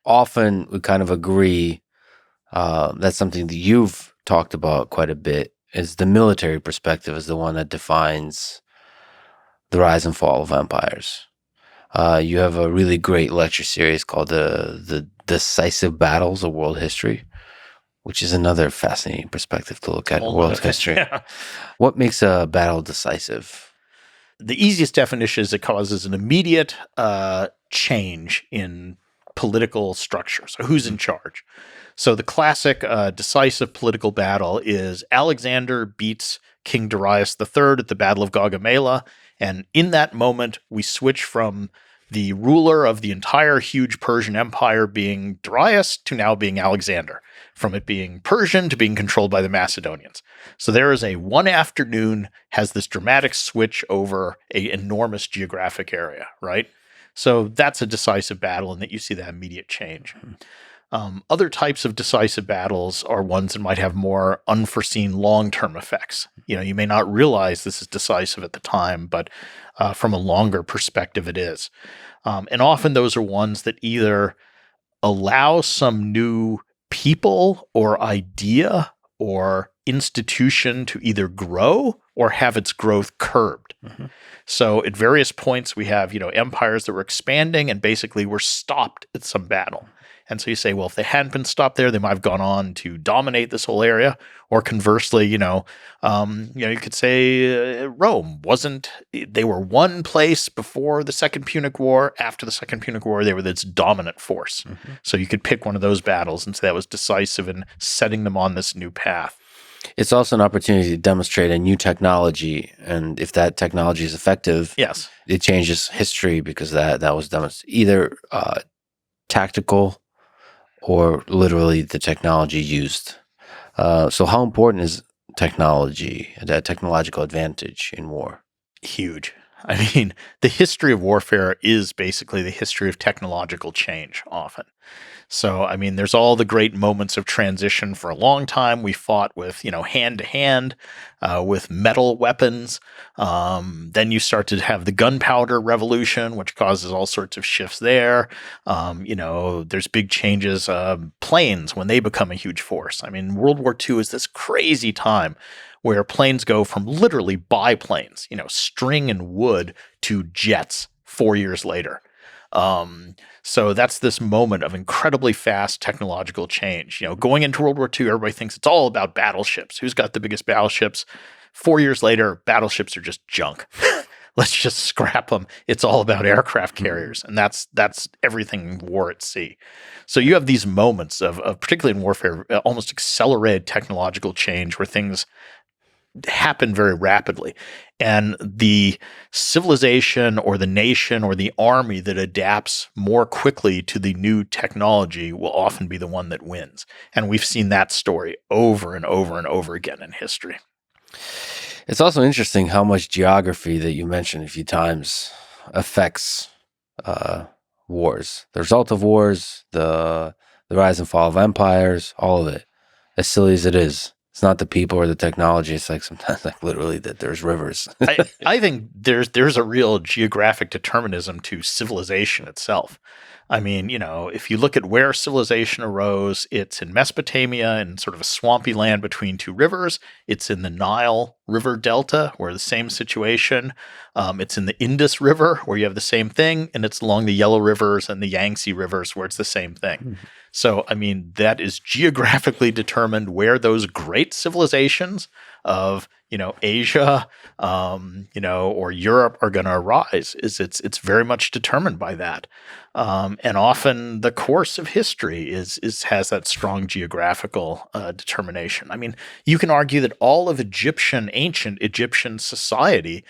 often we kind of agree, that's something that you've talked about quite a bit, is the military perspective is the one that defines the rise and fall of empires. You have a really great lecture series called the Decisive Battles of World History, which is another fascinating perspective to look at world history. Yeah. What makes a battle decisive? The easiest definition is it causes an immediate change in political structure. So who's in charge? So the classic decisive political battle is Alexander beats King Darius III at the Battle of Gaugamela. And in that moment, we switch from the ruler of the entire huge Persian Empire being Darius to now being Alexander, from it being Persian to being controlled by the Macedonians. So there is one afternoon has this dramatic switch over an enormous geographic area, right? So that's a decisive battle, and that you see that immediate change. Other types of decisive battles are ones that might have more unforeseen long-term effects. You may not realize this is decisive at the time, but from a longer perspective, it is. And often those are ones that either allow some new people or idea or institution to either grow or have its growth curbed. Mm-hmm. So at various points, we have, empires that were expanding and basically were stopped at some battle. And so you say, well, if they hadn't been stopped there, they might have gone on to dominate this whole area. Or conversely, you could say Rome they were one place before the Second Punic War. After the Second Punic War, they were this dominant force. Mm-hmm. So you could pick one of those battles and say that was decisive in setting them on this new path. It's also an opportunity to demonstrate a new technology, and if that technology is effective, yes, it changes history because that was demonstrated, either tactical or literally the technology used. So how important is technology, that technological advantage in war? Huge. I mean, the history of warfare is basically the history of technological change often. So, I mean, there's all the great moments of transition. For a long time, we fought with, hand-to-hand, with metal weapons. Then you start to have the gunpowder revolution, which causes all sorts of shifts there. There's big changes. Planes, when they become a huge force. I mean, World War II is this crazy time where planes go from literally biplanes, string and wood, to jets 4 years later. So that's this moment of incredibly fast technological change. Going into World War II, everybody thinks it's all about battleships. Who's got the biggest battleships? 4 years later, battleships are just junk. Let's just scrap them. It's all about aircraft carriers. And that's everything war at sea. So you have these moments of particularly in warfare, almost accelerated technological change where things happen very rapidly. And the civilization or the nation or the army that adapts more quickly to the new technology will often be the one that wins. And we've seen that story over and over and over again in history. It's also interesting how much geography that you mentioned a few times affects wars. The result of wars, the rise and fall of empires, all of it. As silly as it is. It's not the people or the technology. It's like sometimes literally that there's rivers. I think there's a real geographic determinism to civilization itself. I mean, if you look at where civilization arose, it's in Mesopotamia in sort of a swampy land between two rivers. It's in the Nile River Delta, where the same situation. It's in the Indus River, where you have the same thing. And it's along the Yellow Rivers and the Yangtze Rivers, where it's the same thing. Mm-hmm. So, I mean, that is geographically determined where those great civilizations of, Asia, or Europe are going to arise. It's very much determined by that. And often the course of history has that strong geographical determination. I mean, you can argue that all of ancient Egyptian society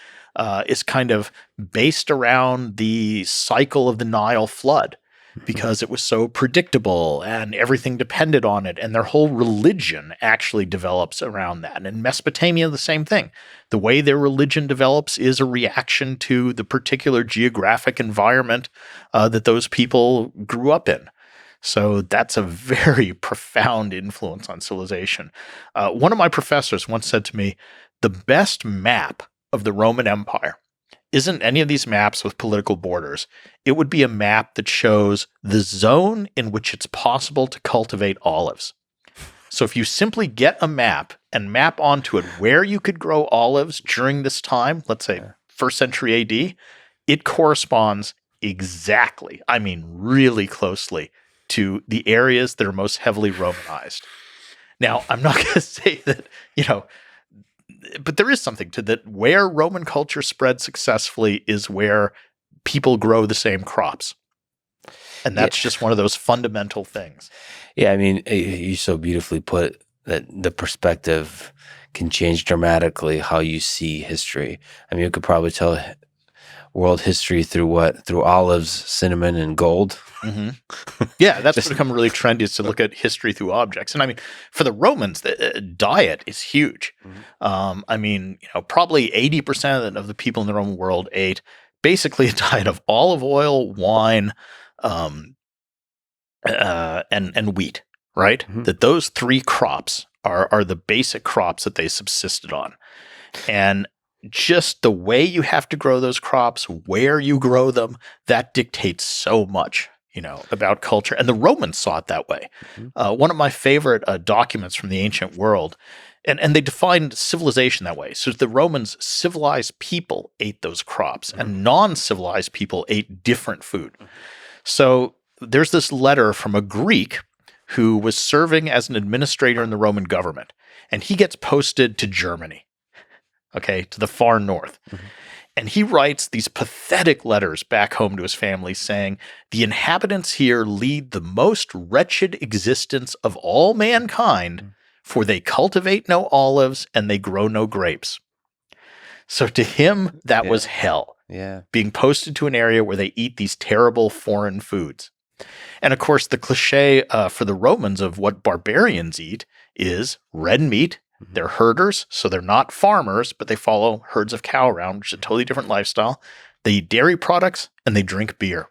is kind of based around the cycle of the Nile flood, because it was so predictable and everything depended on it. And their whole religion actually develops around that. And in Mesopotamia, the same thing. The way their religion develops is a reaction to the particular geographic environment that those people grew up in. So that's a very profound influence on civilization. One of my professors once said to me, the best map of the Roman Empire isn't any of these maps with political borders. It would be a map that shows the zone in which it's possible to cultivate olives. So if you simply get a map and map onto it where you could grow olives during this time, let's say 1st century AD, it corresponds exactly, I mean really closely, to the areas that are most heavily Romanized. Now, I'm not going to say that, but there is something to that. Where Roman culture spread successfully is where people grow the same crops. And that's just one of those fundamental things. Yeah, I mean, you so beautifully put that the perspective can change dramatically how you see history. I mean, you could probably tell world history through what? Through olives, cinnamon, and gold. Mm-hmm. Yeah, that's become really trendy, is to look at history through objects. And I mean, for the Romans, the diet is huge. Mm-hmm. I mean, probably 80% of the people in the Roman world ate basically a diet of olive oil, wine, and wheat, right? Mm-hmm. That those 3 crops are the basic crops that they subsisted on. And just the way you have to grow those crops, where you grow them, that dictates so much, about culture. And the Romans saw it that way. Mm-hmm. One of my favorite documents from the ancient world, and they defined civilization that way. So the Romans, civilized people ate those crops, mm-hmm. and non-civilized people ate different food. Mm-hmm. So there's this letter from a Greek who was serving as an administrator in the Roman government, and he gets posted to Germany, to the far north. Mm-hmm. And he writes these pathetic letters back home to his family saying, the inhabitants here lead the most wretched existence of all mankind, mm-hmm. for they cultivate no olives and they grow no grapes. So to him, that was hell. Yeah. Being posted to an area where they eat these terrible foreign foods. And of course, the cliche for the Romans of what barbarians eat is red meat. Mm-hmm. They're herders, so they're not farmers, but they follow herds of cow around, which is a totally different lifestyle. They eat dairy products and they drink beer.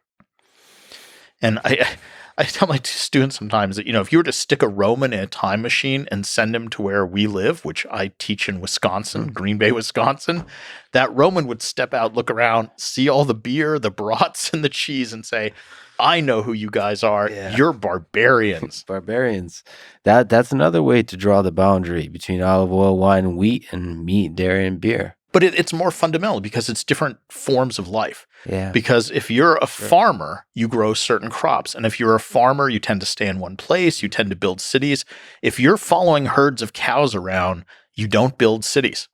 And I tell my students sometimes that, if you were to stick a Roman in a time machine and send him to where we live, which I teach in Wisconsin, mm-hmm. Green Bay, Wisconsin, that Roman would step out, look around, see all the beer, the brats, and the cheese and say, I know who you guys are. Yeah. You're barbarians. Barbarians. That's another way to draw the boundary between olive oil, wine, wheat, and meat, dairy, and beer. But it's more fundamental because it's different forms of life. Yeah. Because if you're a farmer, you grow certain crops. And if you're a farmer, you tend to stay in one place. You tend to build cities. If you're following herds of cows around, you don't build cities.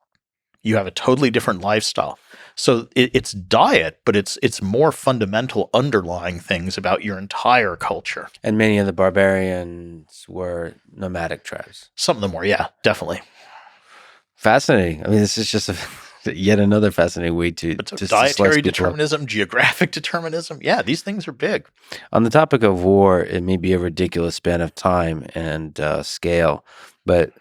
You have a totally different lifestyle. So it's diet, but it's more fundamental underlying things about your entire culture. And many of the barbarians were nomadic tribes. Some of them were, yeah, definitely. Fascinating. I mean, this is just yet another fascinating way to dietary determinism, geographic determinism. Yeah, these things are big. On the topic of war, it may be a ridiculous span of time and scale, but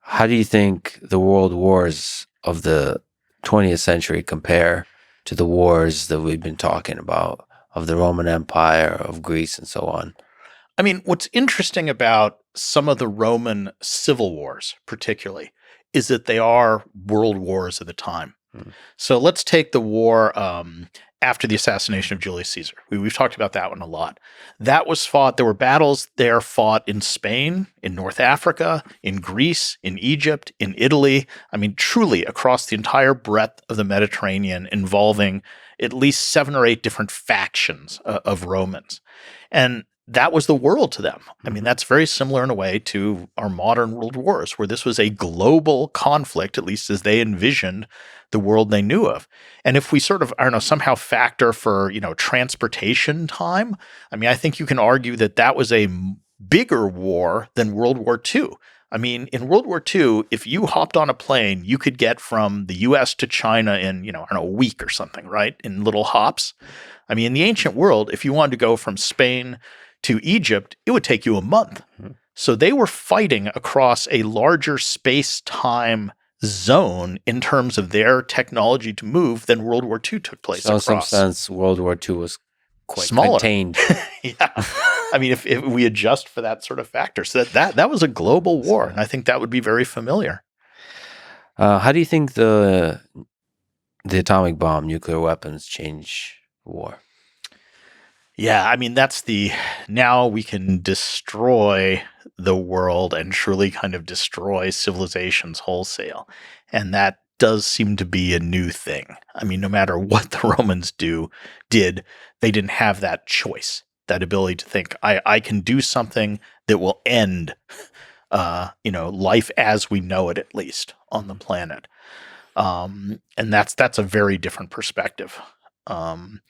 how do you think the world wars of the 20th century compare to the wars that we've been talking about of the Roman Empire, of Greece, and so on? I mean, what's interesting about some of the Roman civil wars, particularly, is that they are world wars at the time. So let's take the war after the assassination of Julius Caesar. We've talked about that one a lot. That was fought, there were battles there fought in Spain, in North Africa, in Greece, in Egypt, in Italy. I mean, truly across the entire breadth of the Mediterranean, involving at least 7 or 8 different factions of Romans. And that was the world to them. I mean, that's very similar in a way to our modern world wars, where this was a global conflict, at least as they envisioned the world they knew of. And if we sort of, somehow factor for, transportation time, I mean, I think you can argue that that was a bigger war than World War II. I mean, in World War II, if you hopped on a plane, you could get from the US to China in, a week or something, right? In little hops. I mean, in the ancient world, if you wanted to go from Spain to Egypt, it would take you a month. Mm-hmm. So they were fighting across a larger space-time zone in terms of their technology to move than World War II took place across. So in some sense, World War II was quite smaller. Contained. Yeah. I mean, if we adjust for that sort of factor. So that was a global war, and I think that would be very familiar. How do you think the the atomic bomb, nuclear weapons change war. Yeah, I mean, now we can destroy the world and truly kind of destroy civilizations wholesale. And that does seem to be a new thing. I mean, no matter what the Romans did, they didn't have that choice, that ability to think, I can do something that will end, life as we know it, at least on the planet. And that's a very different perspective. And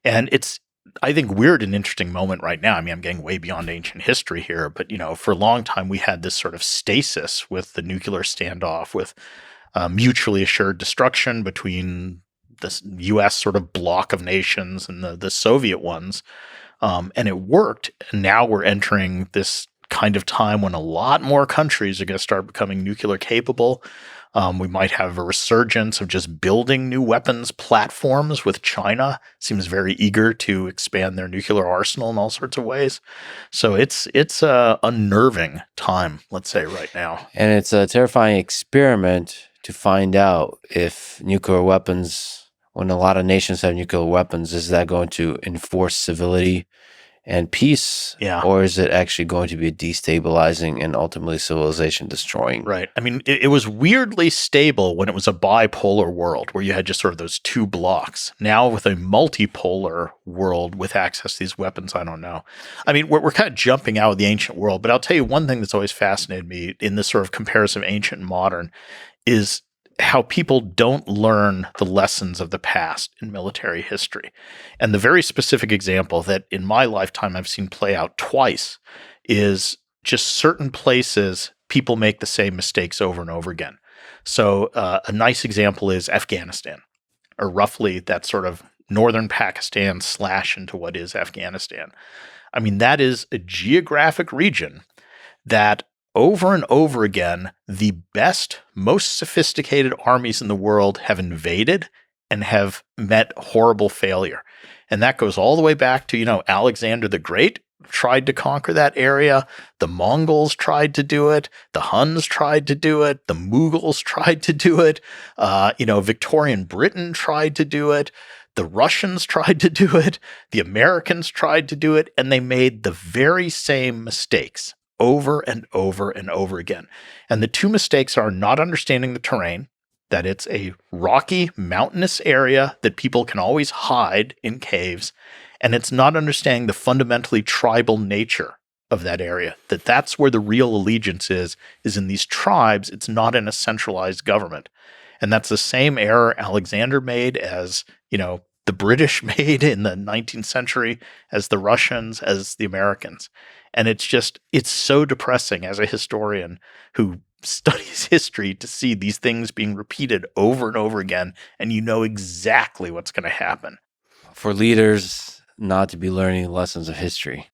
it's, I think we're at an interesting moment right now. I mean, I'm getting way beyond ancient history here, but for a long time we had this sort of stasis with the nuclear standoff, with mutually assured destruction between the U.S. sort of block of nations and the Soviet ones, and it worked. And now we're entering this kind of time when a lot more countries are going to start becoming nuclear capable. We might have a resurgence of just building new weapons platforms, with China seems very eager to expand their nuclear arsenal in all sorts of ways. So it's a unnerving time, let's say, right now. And it's a terrifying experiment to find out if nuclear weapons, when a lot of nations have nuclear weapons, is that going to enforce civility and peace? Yeah. Or is it actually going to be destabilizing and ultimately civilization destroying? Right. I mean, it was weirdly stable when it was a bipolar world where you had just sort of those two blocks. Now with a multipolar world with access to these weapons, I don't know. I mean, we're kind of jumping out of the ancient world, but I'll tell you one thing that's always fascinated me in this sort of comparison of ancient and modern is how people don't learn the lessons of the past in military history. And the very specific example that in my lifetime I've seen play out twice is just certain places people make the same mistakes over and over again. So a nice example is Afghanistan, or roughly that sort of northern Pakistan / into what is Afghanistan. I mean, that is a geographic region that over and over again, the best, most sophisticated armies in the world have invaded and have met horrible failure. And that goes all the way back to, Alexander the Great tried to conquer that area. The Mongols tried to do it. The Huns tried to do it. The Mughals tried to do it. Victorian Britain tried to do it. The Russians tried to do it. The Americans tried to do it. And they made the very same mistakes over and over and over again. And the two mistakes are not understanding the terrain, that it's a rocky, mountainous area that people can always hide in caves, and it's not understanding the fundamentally tribal nature of that area, that's where the real allegiance is in these tribes. It's not in a centralized government. And that's the same error Alexander made, as, the British made in the 19th century, as the Russians, as the Americans. And it's so depressing as a historian who studies history to see these things being repeated over and over again, and exactly what's going to happen. For leaders not to be learning lessons of history.